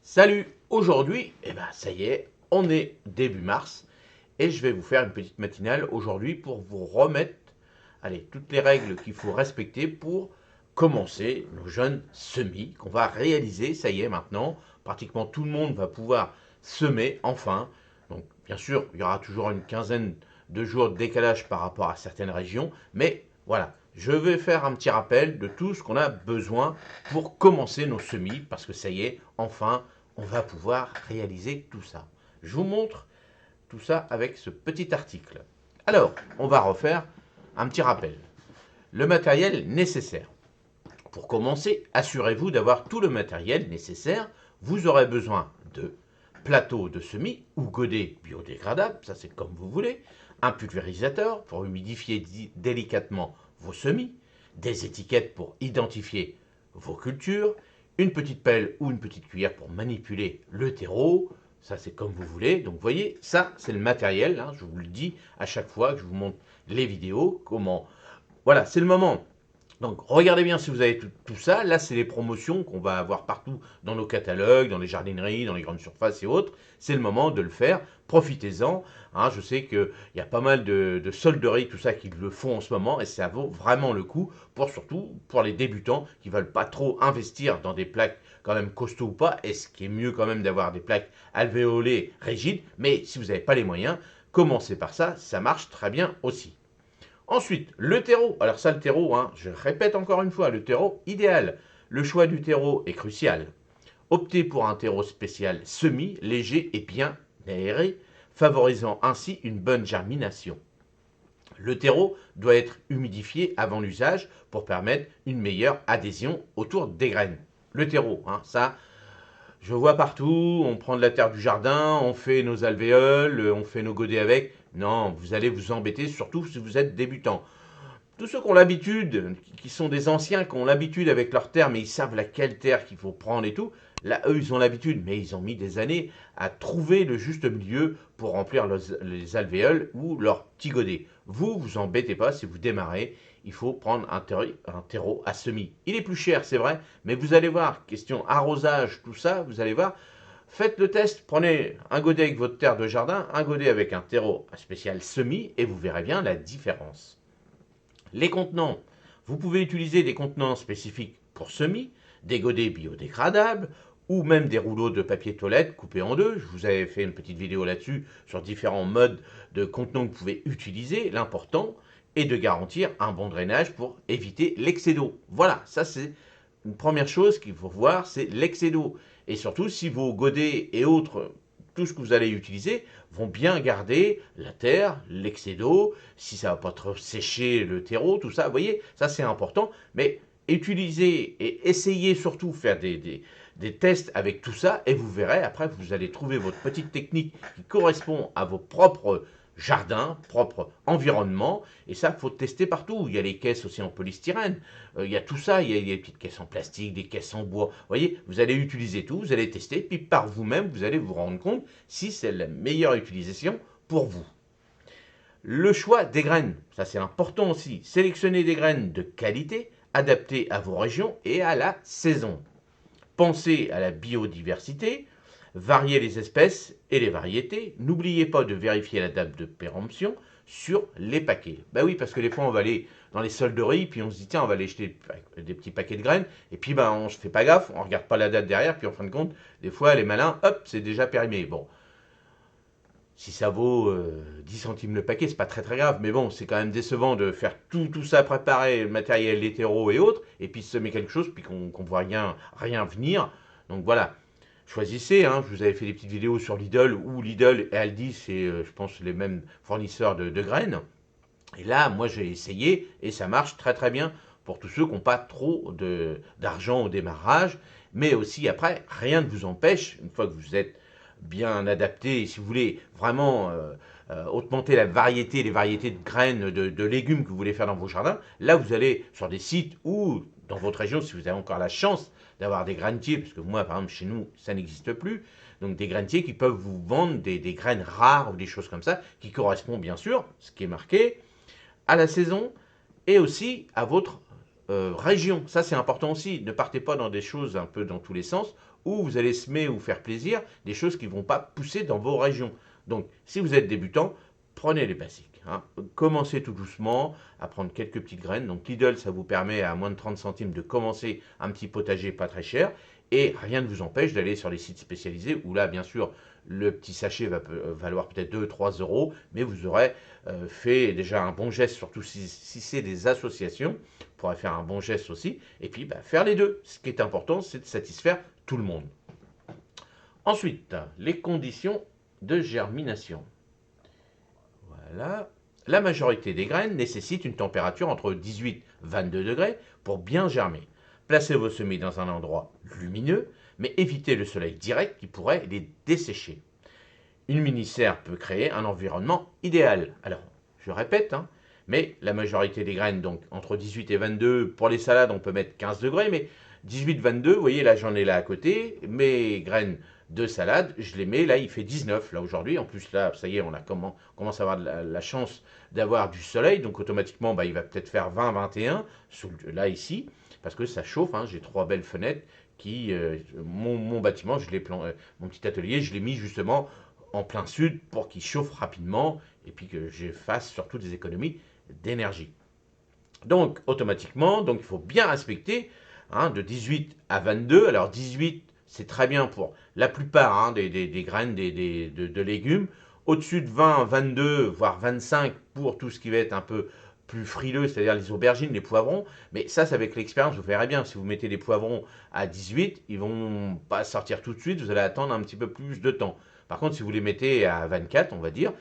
Salut! Aujourd'hui, ça y est, on est début mars et je vais vous faire une petite matinale aujourd'hui pour vous remettre, allez, toutes les règles qu'il faut respecter pour commencer nos jeunes semis qu'on va réaliser. Ça y est, maintenant, pratiquement tout le monde va pouvoir semer enfin. Donc, bien sûr, il y aura toujours une quinzaine de jours de décalage par rapport à certaines régions, mais voilà, je vais faire un petit rappel de tout ce qu'on a besoin pour commencer nos semis parce que ça y est, enfin, on va pouvoir réaliser tout ça. Je vous montre tout ça avec ce petit article. Alors, on va refaire un petit rappel. Le matériel nécessaire. Pour commencer, assurez-vous d'avoir tout le matériel nécessaire. Vous aurez besoin de plateau de semis ou godet biodégradable, ça c'est comme vous voulez, un pulvérisateur pour humidifier délicatement vos semis, des étiquettes pour identifier vos cultures, une petite pelle ou une petite cuillère pour manipuler le terreau, ça c'est comme vous voulez. Donc vous voyez, ça c'est le matériel, je vous le dis à chaque fois que je vous montre les vidéos, comment... Voilà, c'est le moment. Donc regardez bien si vous avez tout ça. Là, c'est les promotions qu'on va avoir partout dans nos catalogues, dans les jardineries, dans les grandes surfaces et autres. C'est le moment de le faire. Profitez-en. Je sais qu'il y a pas mal de solderies, tout ça, qui le font en ce moment et ça vaut vraiment le coup, surtout pour les débutants qui ne veulent pas trop investir dans des plaques quand même costauds ou pas. Et ce qui est mieux quand même d'avoir des plaques alvéolées rigides. Mais si vous n'avez pas les moyens, commencez par ça. Ça marche très bien aussi. Ensuite, le terreau. Alors ça, le terreau, je répète encore une fois, le terreau idéal. Le choix du terreau est crucial. Optez pour un terreau spécial semi, léger et bien aéré, favorisant ainsi une bonne germination. Le terreau doit être humidifié avant l'usage pour permettre une meilleure adhésion autour des graines. Le terreau, ça, je vois partout, on prend de la terre du jardin, on fait nos alvéoles, on fait nos godets avec. Non, vous allez vous embêter, surtout si vous êtes débutant. Tous ceux qui ont l'habitude, qui sont des anciens, qui ont l'habitude avec leur terre, mais ils savent laquelle terre qu'il faut prendre et tout, là, eux, ils ont l'habitude, mais ils ont mis des années à trouver le juste milieu pour remplir les alvéoles ou leur petit godet. Vous, vous embêtez pas, si vous démarrez, il faut prendre un terreau à semis. Il est plus cher, c'est vrai, mais vous allez voir, question arrosage, tout ça, vous allez voir, faites le test, prenez un godet avec votre terre de jardin, un godet avec un terreau spécial semis, et vous verrez bien la différence. Les contenants. Vous pouvez utiliser des contenants spécifiques pour semis, des godets biodégradables ou même des rouleaux de papier toilette coupés en deux. Je vous avais fait une petite vidéo là-dessus sur différents modes de contenants que vous pouvez utiliser. L'important est de garantir un bon drainage pour éviter l'excès d'eau. Voilà, ça c'est une première chose qu'il faut voir, c'est l'excès d'eau. Et surtout, si vos godets et autres, tout ce que vous allez utiliser, vont bien garder la terre, l'excès d'eau, si ça ne va pas trop sécher le terreau, tout ça, vous voyez, ça c'est important. Mais utilisez et essayez surtout faire des tests avec tout ça et vous verrez, après vous allez trouver votre petite technique qui correspond à vos propres jardin, propre environnement, et ça, il faut tester partout. Il y a les caisses aussi en polystyrène, il y a tout ça, il y a des petites caisses en plastique, des caisses en bois. Vous voyez, vous allez utiliser tout, vous allez tester, puis par vous-même, vous allez vous rendre compte si c'est la meilleure utilisation pour vous. Le choix des graines, ça c'est important aussi. Sélectionnez des graines de qualité, adaptées à vos régions et à la saison. Pensez à la biodiversité, variez les espèces et les variétés. N'oubliez pas de vérifier la date de péremption sur les paquets. Ben oui, parce que des fois on va aller dans les solderies, puis on se dit tiens, on va aller jeter des petits paquets de graines, et puis on ne se fait pas gaffe, on ne regarde pas la date derrière, puis en fin de compte, des fois les malins, hop, c'est déjà périmé. Bon, si ça vaut 10 centimes le paquet, c'est pas très très grave, mais bon, c'est quand même décevant de faire tout ça préparer, le matériel hétéro et autres, et puis semer quelque chose, puis qu'on voit rien venir. Donc voilà, choisissez, je vous avais fait des petites vidéos sur Lidl, où Lidl et Aldi, c'est je pense les mêmes fournisseurs de graines. Et là, moi j'ai essayé, et ça marche très très bien pour tous ceux qui n'ont pas trop d'argent au démarrage, mais aussi après, rien ne vous empêche, une fois que vous êtes bien adapté, si vous voulez vraiment augmenter la variété, les variétés de graines, de légumes que vous voulez faire dans vos jardins, là vous allez sur des sites ou dans votre région, si vous avez encore la chance d'avoir des grainiers, parce que moi par exemple chez nous ça n'existe plus, donc des grainiers qui peuvent vous vendre des graines rares ou des choses comme ça, qui correspondent bien sûr, ce qui est marqué, à la saison et aussi à votre région. Ça, c'est important aussi. Ne partez pas dans des choses un peu dans tous les sens. ou vous allez semer ou faire plaisir des choses qui ne vont pas pousser dans vos régions. Donc, si vous êtes débutant, prenez les basiques. Hein. Commencez tout doucement à prendre quelques petites graines. Donc, Lidl, ça vous permet à moins de 30 centimes de commencer un petit potager pas très cher. Et rien ne vous empêche d'aller sur les sites spécialisés où là, bien sûr, le petit sachet va valoir peut-être 2-3 euros, mais vous aurez fait déjà un bon geste, surtout si c'est des associations, vous pourrez faire un bon geste aussi, et puis faire les deux. Ce qui est important, c'est de satisfaire tout le monde. Ensuite, les conditions de germination. Voilà. La majorité des graines nécessitent une température entre 18 et 22 degrés pour bien germer. Placez vos semis dans un endroit lumineux, mais évitez le soleil direct qui pourrait les dessécher. Une mini-serre peut créer un environnement idéal. Alors, je répète, hein, mais la majorité des graines, donc entre 18 et 22, pour les salades, on peut mettre 15 degrés, mais 18-22, vous voyez, là j'en ai là à côté, mes graines de salade, je les mets, là il fait 19, là aujourd'hui, en plus là, ça y est, commence à avoir la chance d'avoir du soleil, donc automatiquement, il va peut-être faire 20-21, là ici, parce que ça chauffe, hein, j'ai 3 belles fenêtres qui, mon bâtiment, mon petit atelier, je l'ai mis justement en plein sud pour qu'il chauffe rapidement et puis que je fasse surtout des économies d'énergie. Donc automatiquement, donc il faut bien respecter de 18 à 22. Alors 18, c'est très bien pour la plupart des graines de légumes. Au-dessus de 20, 22, voire 25 pour tout ce qui va être un peu plus frileux, c'est-à-dire les aubergines, les poivrons. Mais ça, c'est avec l'expérience, vous verrez bien. Si vous mettez des poivrons à 18, ils vont pas sortir tout de suite, vous allez attendre un petit peu plus de temps. Par contre, si vous les mettez à 24, on va dire,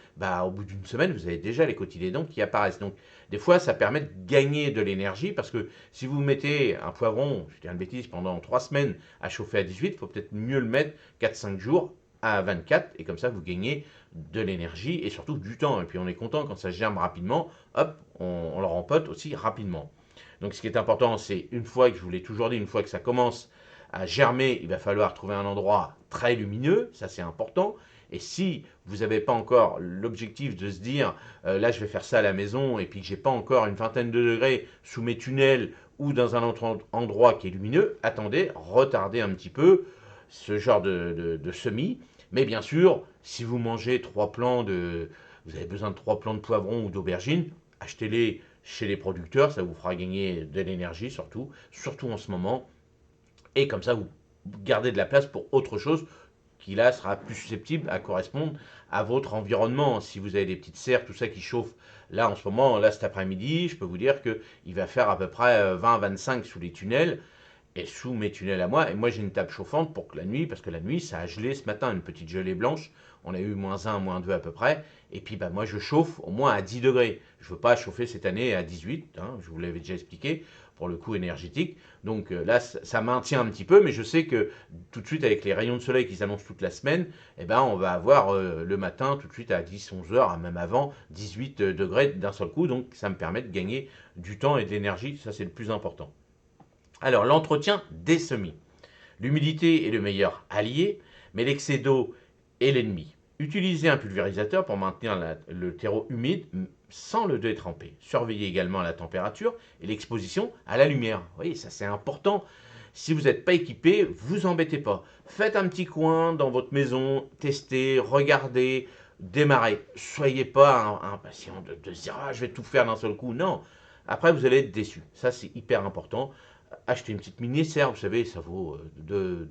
au bout d'une semaine, vous avez déjà les cotylédons qui apparaissent. Donc, des fois, ça permet de gagner de l'énergie parce que si vous mettez un poivron, je dis une bêtise, pendant 3 semaines à chauffer à 18, il faut peut-être mieux le mettre 4-5 jours à 24 et comme ça, vous gagnez de l'énergie et surtout du temps. Et puis, on est content quand ça germe rapidement, hop, on le rempote aussi rapidement. Donc, ce qui est important, c'est une fois que je vous l'ai toujours dit, une fois que ça commence à germer, il va falloir trouver un endroit très lumineux, ça c'est important. Et si vous n'avez pas encore l'objectif de se dire, là je vais faire ça à la maison, et puis que j'ai pas encore une vingtaine de degrés sous mes tunnels ou dans un autre endroit qui est lumineux, attendez, retardez un petit peu ce genre de semis. Mais bien sûr, si vous mangez vous avez besoin de 3 plants de poivrons ou d'aubergines, achetez-les chez les producteurs, ça vous fera gagner de l'énergie surtout en ce moment. Et comme ça, vous gardez de la place pour autre chose qui là sera plus susceptible à correspondre à votre environnement. Si vous avez des petites serres, tout ça qui chauffe, là en ce moment, là cet après-midi, je peux vous dire qu'il va faire à peu près 20-25 sous les tunnels et sous mes tunnels à moi. Et moi j'ai une table chauffante pour que la nuit, parce que la nuit ça a gelé ce matin, une petite gelée blanche. On a eu -1, -2 à peu près. Et puis moi je chauffe au moins à 10 degrés. Je ne veux pas chauffer cette année à 18, hein, je vous l'avais déjà expliqué, pour le coût énergétique. Donc là, ça maintient un petit peu, mais je sais que tout de suite, avec les rayons de soleil qui s'annoncent toute la semaine, on va avoir le matin, tout de suite à 10-11 heures, même avant, 18 degrés d'un seul coup. Donc ça me permet de gagner du temps et de l'énergie, ça c'est le plus important. Alors, l'entretien des semis. L'humidité est le meilleur allié, mais l'excès d'eau est l'ennemi. Utilisez un pulvérisateur pour maintenir le terreau humide sans le détremper. Surveillez également la température et l'exposition à la lumière. Vous voyez, ça c'est important. Si vous n'êtes pas équipé, vous embêtez pas. Faites un petit coin dans votre maison, testez, regardez, démarrez. Soyez pas impatient de se dire je vais tout faire d'un seul coup. Non. Après, vous allez être déçu. Ça, c'est hyper important. Achetez une petite mini-serre, vous savez, ça vaut 2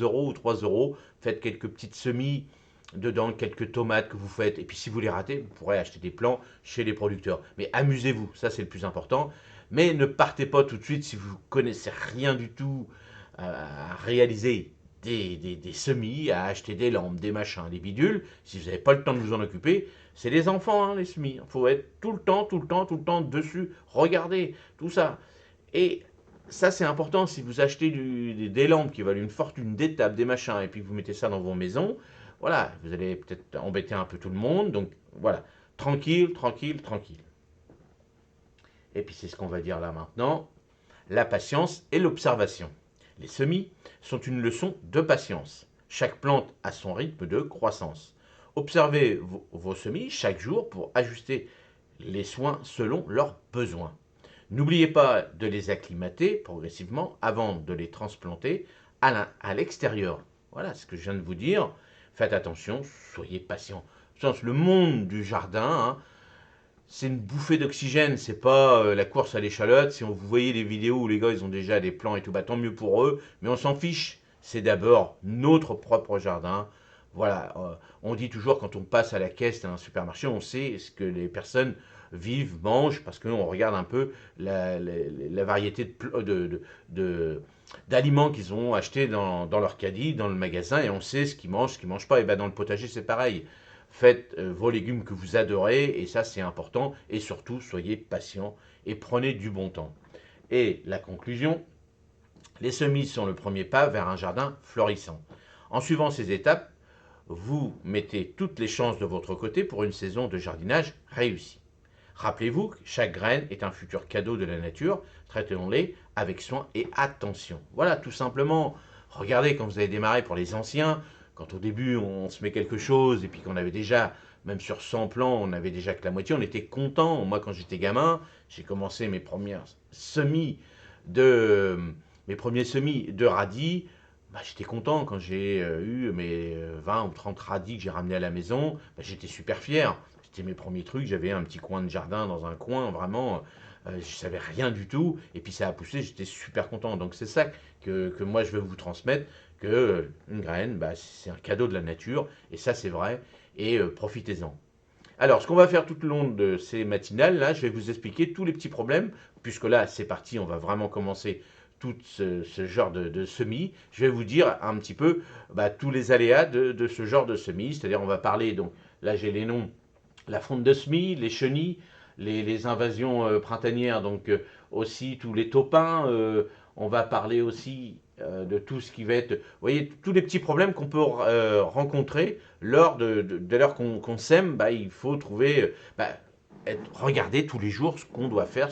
euros ou 3 euros. Faites quelques petites semis dedans, quelques tomates que vous faites. Et puis si vous les ratez, vous pourrez acheter des plants chez les producteurs. Mais amusez-vous, ça c'est le plus important. Mais ne partez pas tout de suite si vous connaissez rien du tout à réaliser des semis, à acheter des lampes, des machins, des bidules. Si vous n'avez pas le temps de vous en occuper, c'est les enfants, hein, les semis. Il faut être tout le temps dessus. Regardez tout ça. Et ça, c'est important. Si vous achetez des lampes qui valent une fortune, des tables, des machins, et puis que vous mettez ça dans vos maisons, voilà, vous allez peut-être embêter un peu tout le monde. Donc, voilà, tranquille. Et puis, c'est ce qu'on va dire là maintenant. La patience et l'observation. Les semis sont une leçon de patience. Chaque plante a son rythme de croissance. Observez vos semis chaque jour pour ajuster les soins selon leurs besoins. N'oubliez pas de les acclimater progressivement avant de les transplanter à l'extérieur. Voilà ce que je viens de vous dire. Faites attention, soyez patient. Le monde du jardin, hein, c'est une bouffée d'oxygène, c'est pas la course à l'échalote. Si vous voyez les vidéos où les gars ils ont déjà des plants et tout, bah tant mieux pour eux, mais on s'en fiche. C'est d'abord notre propre jardin. Voilà, on dit toujours quand on passe à la caisse dans un supermarché, on sait ce que les personnes vivent, mangent, parce qu'on regarde un peu la variété d'aliments qu'ils ont achetés dans leur caddie, dans le magasin, et on sait ce qu'ils mangent pas. Et ben dans le potager, c'est pareil. Faites vos légumes que vous adorez, et ça c'est important. Et surtout, soyez patient et prenez du bon temps. Et la conclusion, les semis sont le premier pas vers un jardin florissant. En suivant ces étapes, vous mettez toutes les chances de votre côté pour une saison de jardinage réussie. Rappelez-vous que chaque graine est un futur cadeau de la nature. Traitons-les avec soin et attention. Voilà, tout simplement. Regardez quand vous avez démarré pour les anciens, quand au début on se met quelque chose et puis qu'on avait déjà, même sur 100 plans, on avait déjà que la moitié, on était content. Moi, quand j'étais gamin, j'ai commencé de, mes premiers semis de radis. Bah, j'étais content quand j'ai eu mes 20 ou 30 radis que j'ai ramenés à la maison. Bah, j'étais super fier. C'était mes premiers trucs. J'avais un petit coin de jardin dans un coin, vraiment. Je savais rien du tout. Et puis ça a poussé, j'étais super content. Donc c'est ça que moi je veux vous transmettre. Que une graine, bah, c'est un cadeau de la nature. Et ça c'est vrai. Et profitez-en. Alors, ce qu'on va faire tout au long de ces matinales, là, je vais vous expliquer tous les petits problèmes, puisque là, c'est parti, on va vraiment commencer tout ce genre de semis. Je vais vous dire un petit peu bah, tous les aléas de ce genre de semis, c'est-à-dire on va parler, donc là j'ai les noms, la fonte de semis, les chenilles, les invasions printanières, donc aussi tous les taupins, on va parler aussi de tout ce qui va être, vous voyez, tous les petits problèmes qu'on peut rencontrer lors de l'heure qu'on sème, bah, il faut trouver, bah, regarder tous les jours ce qu'on doit faire.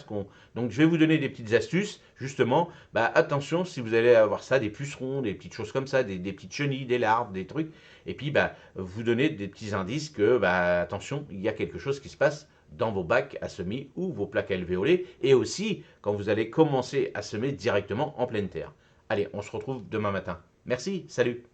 Donc je vais vous donner des petites astuces, justement, bah, attention si vous allez avoir ça, des pucerons, des petites choses comme ça, des petites chenilles, des larves, des trucs, et puis bah, vous donner des petits indices que, bah, attention, il y a quelque chose qui se passe dans vos bacs à semis ou vos plaques alvéolées, et aussi quand vous allez commencer à semer directement en pleine terre. Allez, on se retrouve demain matin. Merci, salut!